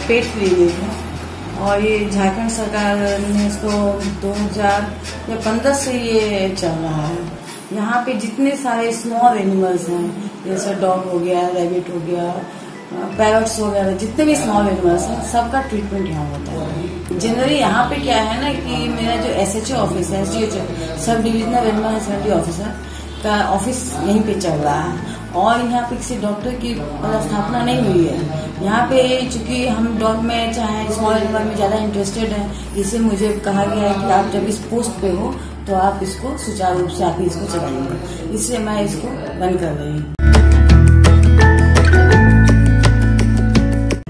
Pet clinic है और ये झारखंड सरकार ने इसको 2015 से ये चल रहा है। यहाँ पे जितने सारे स्मॉल एनिमल्स हैं, जैसे डॉग हो गया, रैबिट हो गया, पैरट्स वगैरह, जितने भी स्मॉल एनिमल्स हैं सबका ट्रीटमेंट यहाँ होता है। जनरली यहाँ पे क्या है ना कि मेरा जो SHO ऑफिस है, SDHO sub divisional animal husbandry officer का ऑफिस यहीं पे चल रहा है और यहाँ पे किसी डॉक्टर की स्थापना नहीं हुई है। यहाँ पे चूंकि हम डॉग में चाहे स्मॉल एनिमल में ज्यादा इंटरेस्टेड हैं, इससे मुझे कहा गया है कि आप जब इस पोस्ट पे हो तो आप इसको सुचारू रूप से आप ही इसको चलाएंगे, इसलिए मैं इसको बंद कर रही हूँ।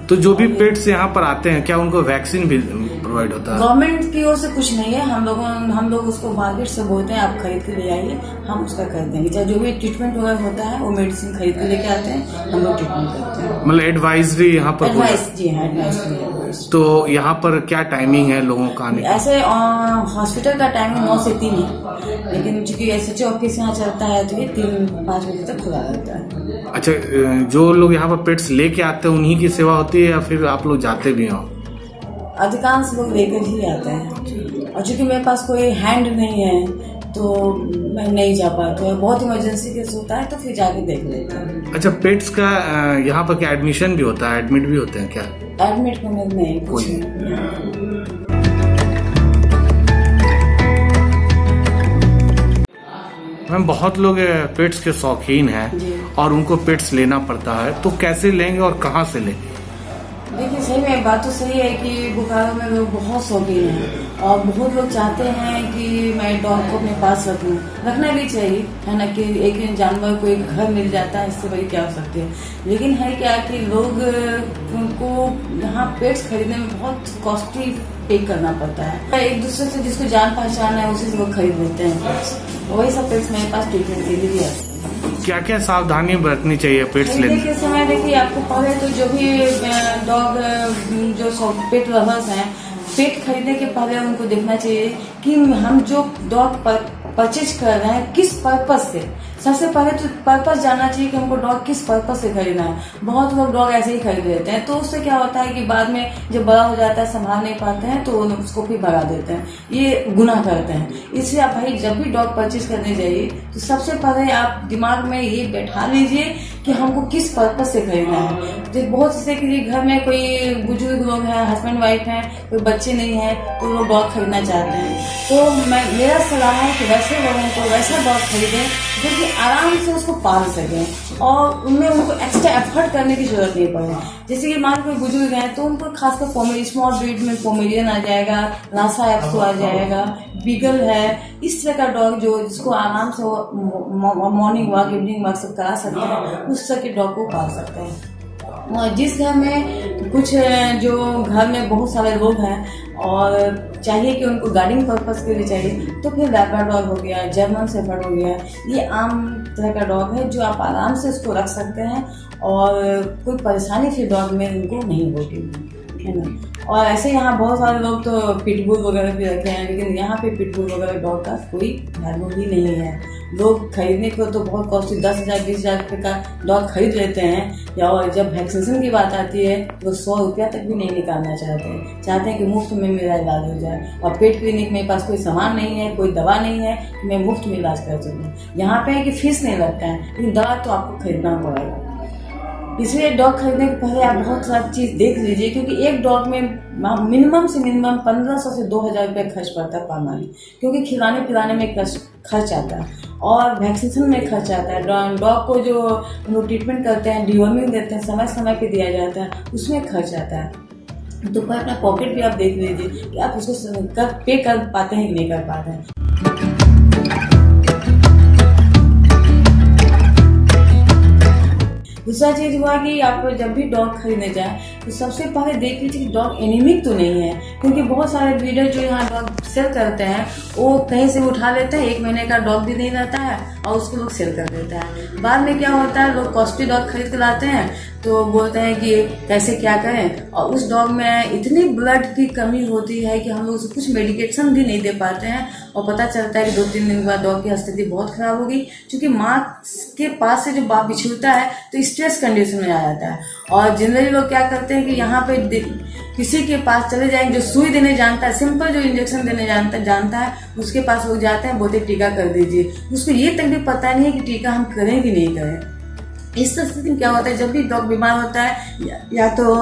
तो जो भी पेट्स यहाँ पर आते हैं क्या उनको वैक्सीन भी प्रोवाइड होता है? गवर्नमेंट की ओर से कुछ नहीं है, हम लोग उसको मार्केट से बोलते हैं आप खरीद के ले आइए, हम उसका कर देंगे। चाहे जो भी ट्रीटमेंट वगैरह होता है वो मेडिसिन खरीद के लेके आते हैं, हम लोग ट्रीटमेंट करते हैं। मतलब एडवाइजरी यहाँ पर? एडवाइस, जी हाँ, एडवाइस। तो यहाँ पर क्या टाइमिंग है लोगों का आने? ऐसे हॉस्पिटल का टाइमिंग 9 से 3 है, लेकिन चूंकि SHO ऑफिस यहाँ चलता है तो ये 3-5 बजे तक खुला रहता है। अच्छा, जो लोग यहाँ पर पेट्स लेके आते हैं उन्हीं की सेवा होती है या फिर आप लोग जाते भी हो? अधिकांश लोग लेकर ही आते हैं और चूंकि मेरे पास कोई हैंड नहीं है तो मैं नहीं जा पाती हूँ। बहुत इमरजेंसी केस होता है तो फिर जाके देख लेते हैं। अच्छा, पेट्स का यहाँ पर क्या एडमिशन भी होता है, एडमिट भी होते हैं क्या? एडमिट होने नहीं, कुछ नहीं। मैम, बहुत लोग पेट्स के शौकीन हैं और उनको पेट्स लेना पड़ता है, तो कैसे लेंगे और कहाँ से लेंगे? देखिए, सही में बात तो सही है कि बोकारो में लोग बहुत शौकीन हैं और बहुत लोग चाहते हैं कि मैं डॉग को अपने पास रखूं। रखना भी चाहिए, है ना, कि एक जानवर को एक घर मिल जाता है, इससे बड़ी क्या हो सकती है। लेकिन है क्या कि लोग उनको यहाँ पेट्स खरीदने में बहुत कॉस्टली पे करना पड़ता है। एक दूसरे से जिसको जान पहचान है उसी से वो खरीद लेते हैं। वही सब पेट्स मेरे पास ट्रीटमेंट के लिए भी आते हैं। क्या क्या सावधानी बरतनी चाहिए पेट्स लेने के समय? देखिए, आपको पहले तो जो भी डॉग जो पेट लवर्स हैं, पेट खरीदने के पहले उनको देखना चाहिए कि हम जो डॉग परचेज कर रहे हैं किस पर्पज से। सबसे पहले तो पर्पज जानना चाहिए कि हमको डॉग किस पर्पज से खरीदना है। बहुत लोग डॉग ऐसे ही खरीद लेते हैं तो उससे क्या होता है कि बाद में जब बड़ा हो जाता है संभाल नहीं पाते हैं तो उसको फिर भगा देते हैं, ये गुनाह करते हैं। इसलिए आप भाई जब भी डॉग परचेज करने जाइए तो सबसे पहले आप दिमाग में ये बैठा लीजिए कि हमको किस पर्पज से खरीदना है। जो बहुत से कि घर में कोई बुजुर्ग लोग हैं, हस्बैंड वाइफ हैं, कोई बच्चे नहीं है तो लोग डॉग खरीदना चाहते हैं, तो मेरा सलाह है कि वैसे लोगों को वैसा डॉग खरीदें जो कि आराम से उसको पाल सकें और उनमें उनको एक्स्ट्रा एफर्ट करने की जरूरत नहीं पड़े। जैसे कि मान कोई बुजुर्ग हैं तो उनको खासकर स्मॉल ब्रीड में पोमेरियन आ जाएगा, लासा एप्सो आ जाएगा, बीगल है, इस तरह का डॉग जो जिसको आराम से मॉर्निंग वॉक, इवनिंग वॉक सब करा सकते हैं, उस तरह के डॉग को पाल सकते हैं। जिस घर में कुछ जो घर में बहुत सारे लोग हैं और चाहिए कि उनको गार्डिंग पर्पस के लिए चाहिए तो फिर लैब्राडोर हो गया, जर्मन शेफर्ड हो गया, ये आम तरह का डॉग है जो आप आराम से उसको रख सकते हैं और कोई परेशानी फिर डॉग में उनको नहीं होगी, है ना। और ऐसे यहाँ बहुत सारे लोग तो पिटबुल वगैरह भी रखे हैं, लेकिन यहाँ पे पिटबुल वगैरह डॉग का कोई वैल्यू ही नहीं है। लोग खरीदने को तो बहुत कॉस्टली 10,000 20,000 रुपये का डॉग खरीद लेते हैं, या और जब वैक्सीनेशन की बात आती है तो 100 रुपया तक भी नहीं निकालना चाहते हैं कि मुफ्त में मेरा इलाज हो जाए। और पेट क्लिनिक में पास कोई सामान नहीं है, कोई दवा नहीं है, मैं मुफ्त में इलाज कर सकूँ। यहाँ पे है कि फीस नहीं लगता है, लेकिन दवा तो आपको खरीदना पड़ेगा। इसलिए डॉग खरीदने के पहले आप बहुत सारी चीज देख लीजिए, क्योंकि एक डॉग में मिनिमम से मिनिमम 1500 से 2000 रुपये खर्च पड़ता है पालने, क्योंकि खिलाने पिलाने में खर्च आता है और वैक्सीनेशन में खर्च आता है। डॉग को जो लोग ट्रीटमेंट करते हैं, डिवॉर्मिंग देते हैं, समय समय पे दिया जाता है, उसमें खर्च आता है। तो अपना पॉकेट भी आप देख लीजिए कि आप उसको पे कर पाते हैं कि नहीं कर पाते हैं। दूसरा चीज हुआ कि आप जब भी डॉग खरीदने जाए तो सबसे पहले देख लीजिए कि डॉग एनीमिक तो नहीं है, क्योंकि बहुत सारे ब्रीडर जो यहाँ डॉग सेल करते हैं वो कहीं से उठा लेते हैं, 1 महीने का डॉग भी नहीं रहता है और उसको लोग सेल कर देते हैं। बाद में क्या होता है, लोग कॉस्टली डॉग खरीद के लाते हैं तो बोलते हैं कि कैसे क्या करें, और उस डॉग में इतनी ब्लड की कमी होती है कि हम लोग उसे कुछ मेडिकेशन भी नहीं दे पाते हैं और पता चलता है कि 2-3 दिन बाद डॉग की स्थिति बहुत खराब होगी, क्योंकि माँ के पास से जो बाप बिछुड़ता है तो स्ट्रेस कंडीशन में आ जाता है। और जनरली लोग क्या करते हैं कि यहाँ पे किसी के पास चले जाएंगे जो सुई देने जानता है, सिंपल जो इंजेक्शन देने जानता है उसके पास लोग जाते हैं, बोलते टीका कर दीजिए। उसको ये तक भी पता नहीं है कि टीका हम करें कि नहीं करें। इस स्थिति में क्या होता है, जब भी डॉग बीमार होता है या तो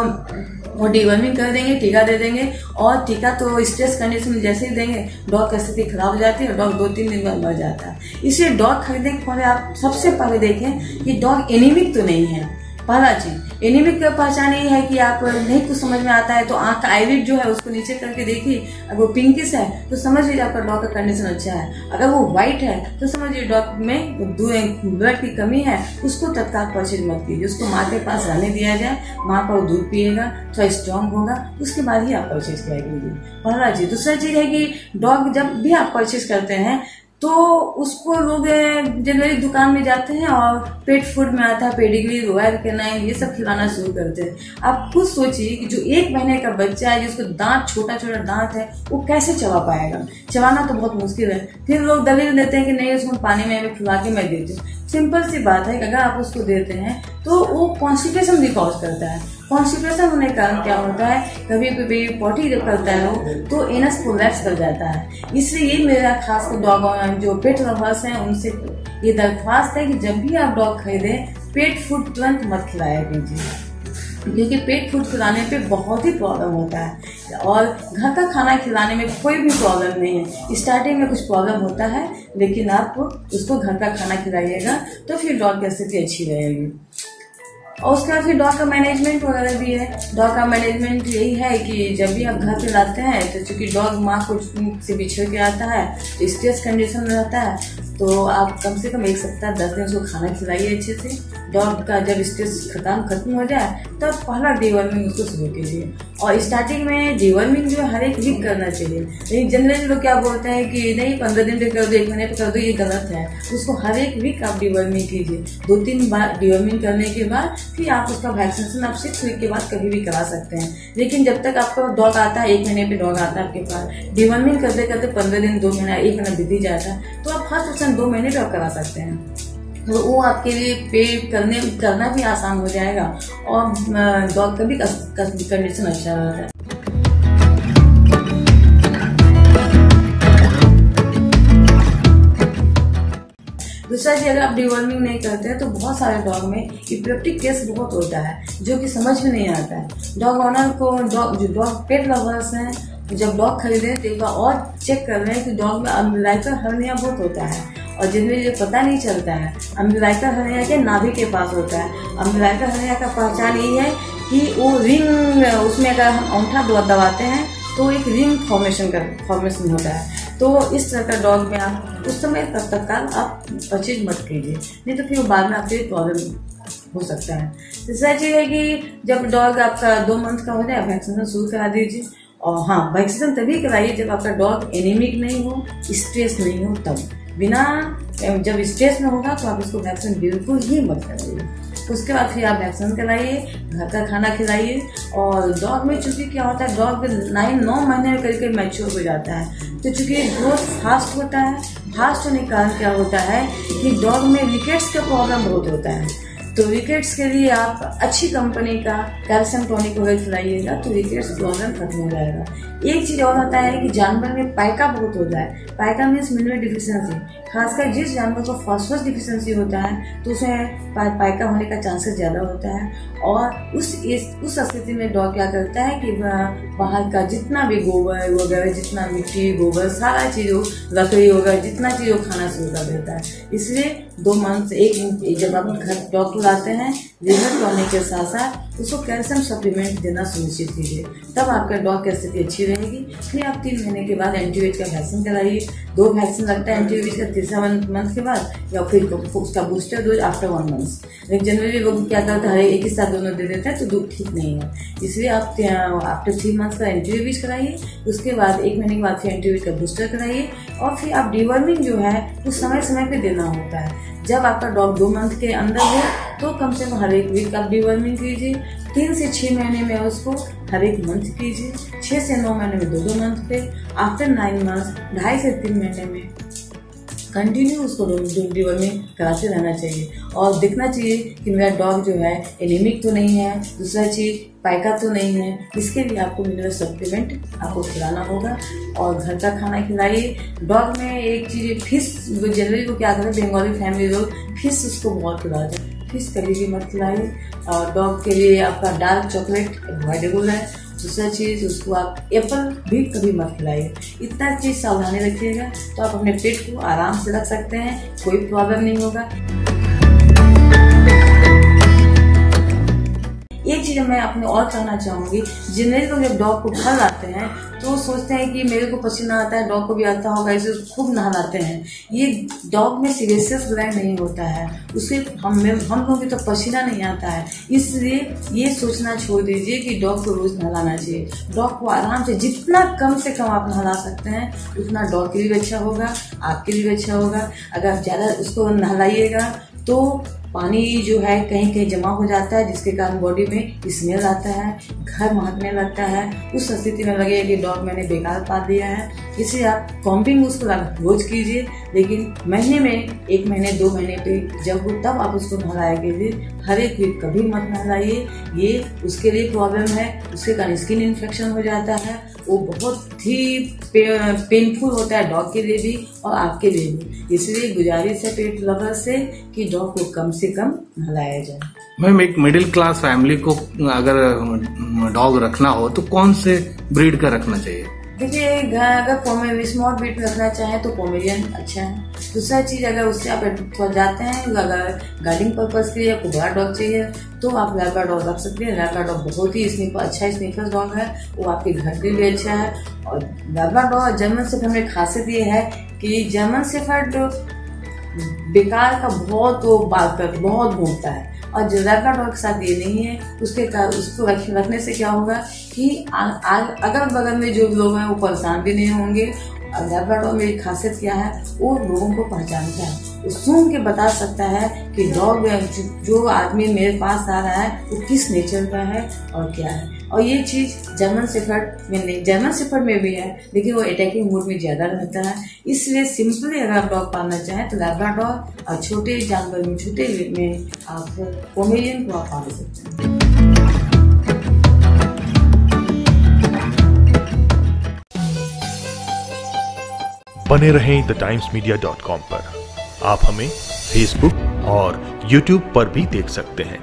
वो डिवर्मिंग कर देंगे, टीका दे देंगे, और टीका तो स्ट्रेस कंडीशन में जैसे ही देंगे डॉग की स्थिति खराब हो जाती है और डॉग 2-3 दिन बाद मर जाता है। इसलिए डॉग खरीदने के पहले आप सबसे पहले देखें कि डॉग एनीमिक तो नहीं है। पहला चीज, एनीमिक का पहचान ये है कि आप नहीं कुछ समझ में आता है तो आंख का आईलिड जो है उसको नीचे करके देखिए, अगर वो पिंकिश है तो समझ लीजिए आपका डॉग का कंडीशन अच्छा है, अगर वो व्हाइट है तो समझिए डॉग में ब्लड की कमी है, उसको तत्काल परचेज मत कीजिए, उसको माँ के पास रहने दिया जाए, माँ का वो दूध पिएगा, थोड़ा स्ट्रांग होगा, उसके बाद ही आप परचेज किया कीजिए। पहला चीज। दूसरा चीज है कि डॉग जब भी आप परचेज करते हैं तो उसको लोग जनरली दुकान में जाते हैं और पेट फूड में आता है पेडिग्री, रॉयल कैनाइन, ये सब खिलाना शुरू करते हैं। आप खुद सोचिए कि जो 1 महीने का बच्चा है जिसको दांत छोटा दांत है वो कैसे चबा पाएगा, चबाना तो बहुत मुश्किल है। फिर लोग दलील देते हैं कि नहीं उसको पानी में फुला के मैं देती हूँ। सिंपल सी बात है कि अगर आप उसको देते हैं तो वो कॉन्स्टिपेशन भी कॉज करता है। कॉन्स्टिपेशन होने के कारण क्या होता है, कभी कभी पॉटी जब करता है तो एनस कोलैप्स कर जाता है। इसलिए ये मेरा खास डॉग जो पेट लवर्स हैं उनसे ये दरख्वास्त है कि जब भी आप डॉग खरीदें पेट फूड तुरंत मत खिलाया कीजिए, क्योंकि पेट फूड खिलाने पे बहुत ही प्रॉब्लम होता है और घर का खाना खिलाने में कोई भी प्रॉब्लम नहीं है। स्टार्टिंग में कुछ प्रॉब्लम होता है लेकिन आप उसको घर का खाना खिलाइएगा तो फिर डॉग की स्थिति अच्छी रहेगी। और उसके बाद फिर डॉग का मैनेजमेंट वगैरह भी है। डॉग का मैनेजमेंट यही है कि जब भी आप घर पे लाते हैं तो चूंकि डॉग माँ को से बिछड़ के आता है तो स्ट्रेस कंडीशन में रहता है, तो आप कम से कम 1 सप्ताह 10 दिन उसको खाना खिलाइए अच्छे से। डॉग का जब स्ट्रेस खत्म हो जाए तब पहला डीवर्मिंग उसको शुरू कीजिए। और स्टार्टिंग में डीवर्मिंग जो हर एक वीक करना चाहिए, लेकिन जनरली लोग क्या बोलते हैं कि नहीं 15 दिन पे कर दो, 1 महीने पे कर दो, ये गलत है। उसको हर एक वीक आप डीवर्मिंग कीजिए। 2-3 बार डीवर्मिंग करने के बाद फिर आप उसका वैक्सीनेशन आप 6 वीक के बाद कभी भी करा सकते हैं। लेकिन जब तक आपका डॉग आता है, 1 महीने पे डॉग आता है आपके पास, डीवर्मिंग करते करते 15 दिन 2 महीना 1 महीना बीत जाता है तो आप हर 2 महीने पे करा सकते हैं। तो वो आपके लिए पे करना भी आसान हो जाएगा और डॉग का भी कंडीशन अच्छा रहता है। दूसरा चीज, अगर आप डिवर्मिंग नहीं करते हैं तो बहुत सारे डॉग में इपिलेप्टिक केस बहुत होता है जो कि समझ में नहीं आता है। डॉग ओनर को जो डॉग पेट लवर्स हैं जब डॉग खरीदे तो एक बार और चेक कर रहे हैं कि डॉग में अम्बिलाइकल हर्निया बहुत होता है और जिनमें जो पता नहीं चलता है। अम्बिलाइकल हर्निया के नाभि के पास होता है। अम्बिलाइकल हर्निया का पहचान यही है कि वो रिंग, उसमें अगर हम अंगूठा दबाते हैं तो एक रिंग फॉर्मेशन होता है। तो इस तरह का डॉग में आप उस समय तत्काल आप परचेज मत कीजिए, नहीं तो फिर बाद में आपके प्रॉब्लम हो सकता है। तीसरा चीज है कि जब डॉग आपका 2 मंथ का हो जाए वैक्सीनेशन शुरू करा दीजिए। और हाँ, वैक्सीनेशन तभी कराइए जब आपका डॉग एनीमिक नहीं हो, स्ट्रेस नहीं हो तब। बिना जब स्ट्रेस में होगा तो आप इसको वैक्सीन बिल्कुल ही मत कराइए। उसके बाद फिर आप वैक्सीन कराइए, घर का खाना खिलाइए। और डॉग में चूंकि क्या होता है, डॉग 9 महीने में करीब मैच्योर हो जाता है, तो चूंकि ग्रोथ फास्ट होता है, फास्ट होने के कारण क्या होता है कि डॉग में रिकेट्स का प्रॉब्लम बहुत होता है। तो रिकेट्स के लिए आप अच्छी कंपनी का कैल्शियम टॉनिक वगैरह खिलाइएगा तो रिकेट्स प्रॉब्लम खत्म हो जाएगा। एक चीज और होता है कि जानवर में पाइका बहुत होता है। Pica means mineral deficiency. खासकर जिस जानवर को फास्फोरस डिफिशियंसी होता है तो उसमें पाइका होने का चांसेस ज्यादा होता है। और उस स्थिति में डॉग क्या करता है कि बाहर का जितना भी गोबर वगैरह, जितना मिट्टी गोबर सारा चीज हो, लकड़ी वगैरह जितना चीज हो खाना शुरू कर देता है। इसलिए 2 मंथ से 1 जब आप घर डॉग को लाते हैं, लिवर टॉनिक के साथ साथ उसको कैल्शियम सप्लीमेंट देना सुनिश्चित कीजिए, तब आपका डॉग की स्थिति अच्छी रहेगी। फिर आप 3 महीने के बाद एंटीबायोटिक का वैक्सीन कराइए। 2 वैक्सीन लगता है एंटीबायोटिक का तीसरा मंथ के बाद, या फिर उसका बूस्टर डोज आफ्टर 1 मंथ। लेकिन जनरली लोग क्या करते हैं, एक ही साथ दोनों दे देते हैं, तो दूध ठीक नहीं है। इसलिए आप आफ्टर 3 मंथ का एंटीबायोटिक कराइए, उसके बाद 1 महीने के बाद फिर एंटीबायोटिक का बूस्टर कराइए। और फिर आप डिवर्मिंग जो है वो समय समय पे देना होता है। जब आपका डॉग 2 मंथ के अंदर हो तो कम से कम हर एक वीक आप डिवर्मिंग कीजिए। 3 से 6 महीने में उसको हर एक मंथ कीजिए। 6 से 9 महीने में 2-2 मंथ पे। आफ्टर 9 मंथ 2.5 से 3 महीने में कंटिन्यू उसको डिवर्मिंग कराते रहना चाहिए। और देखना चाहिए कि मेरा डॉग जो है एनीमिक तो नहीं है, दूसरा चीज पाइका तो नहीं है। इसके लिए आपको मिनरल सप्लीमेंट आपको खिलाना होगा और घर का खाना खिलाइए। डॉग में एक चीज फिश, जनरली को क्या करते हैं बंगाली फैमिली लोग, फिश उसको बहुत खिलाते हैं। फिश कभी भी मत खिलाइए। और डॉग के लिए आपका डार्क चॉकलेट अवॉइडेबल है। दूसरा चीज उसको आप एप्पल भी कभी मत खिलाइए। इतना चीज सावधानी रखिएगा तो आप अपने पेट को आराम से रख सकते हैं, कोई प्रॉब्लम नहीं होगा। एक चीज मैं अपने और कहना चाहूंगी, जनरली लोग जब डॉग को घर लाते हैं तो सोचते हैं कि मेरे को पसीना आता है, डॉग को भी आता होगा, इसे खूब नहलाते हैं। ये डॉग में सीबेशियस ग्लैंड नहीं होता है, उसे हम लोग भी तो पसीना नहीं आता है। इसलिए ये सोचना छोड़ दीजिए कि डॉग को रोज नहलाना चाहिए। डॉग को आराम से जितना कम से कम आप नहला सकते हैं उतना डॉग के लिए भी अच्छा होगा, आपके लिए भी अच्छा होगा। अगर आप ज्यादा उसको नहलाइएगा तो पानी जो है कहीं कहीं जमा हो जाता है, जिसके कारण बॉडी में स्मेल आता है, घर महकने लगता है। उस स्थिति में लगेगा कि डॉग मैंने बेकार पाल दिया है। इसलिए आप कॉम्बिंग उसको रोज कीजिए, लेकिन महीने में 1 महीने 2 महीने पे जब हो तब आप उसको नहलाया कीजिए। हर एक वीक कभी मत नहलाइए, ये उसके लिए प्रॉब्लम है। उसके कारण स्किन इन्फेक्शन हो जाता है, वो बहुत ही पेनफुल होता है डॉग के लिए भी और आपके लिए भी। इसलिए गुजारिश है पेट लवर से कि डॉग को कम से कम नहलाया जाए। मैम, एक मिडिल क्लास फैमिली को अगर डॉग रखना हो तो कौन से ब्रीड का रखना चाहिए? देखिए, अगर स्मॉल ब्रीड रखना चाहें तो पोमेरियन अच्छा है। दूसरा चीज, अगर उससे आप थोड़ा जाते हैं, अगर गार्डिंग पर्पज के लिए आपको बड़ा डॉग चाहिए तो आप लैब्राडोर रख सकते हैं। लैब्राडोर बहुत ही अच्छा स्नीफर डॉग है, वो आपके घर के लिए अच्छा है। और लैब्राडोर जर्मन शेफर्ड में खासियत ये है कि जर्मन शेफर्ड बेकार का बहुत बहुत भूखता है, और जो लैब्राडोर के साथ ये नहीं है। उसको रखने से क्या होगा कि अगल बगल में जो लोग हैं वो परेशान भी नहीं होंगे। लैब्राडोर में खासियत क्या है, वो लोगों को पहचानता है, वो सूंघ के बता सकता है कि डॉग जो आदमी मेरे पास आ रहा है वो किस नेचर का है और क्या है। और ये चीज जर्मन शेफर्ड में नहीं, जर्मन शेफर्ड में भी है, लेकिन वो अटैकिंग मूड में ज्यादा रहता है। इसलिए सिंपली अगर आप डॉग पालना चाहें तो लैब्राडोर, और छोटे जानवर में छोटे में आप पोमेरियन को आप पाल सकते हैं। बने रहें TheTimesMedia.com पर। आप हमें Facebook और YouTube पर भी देख सकते हैं।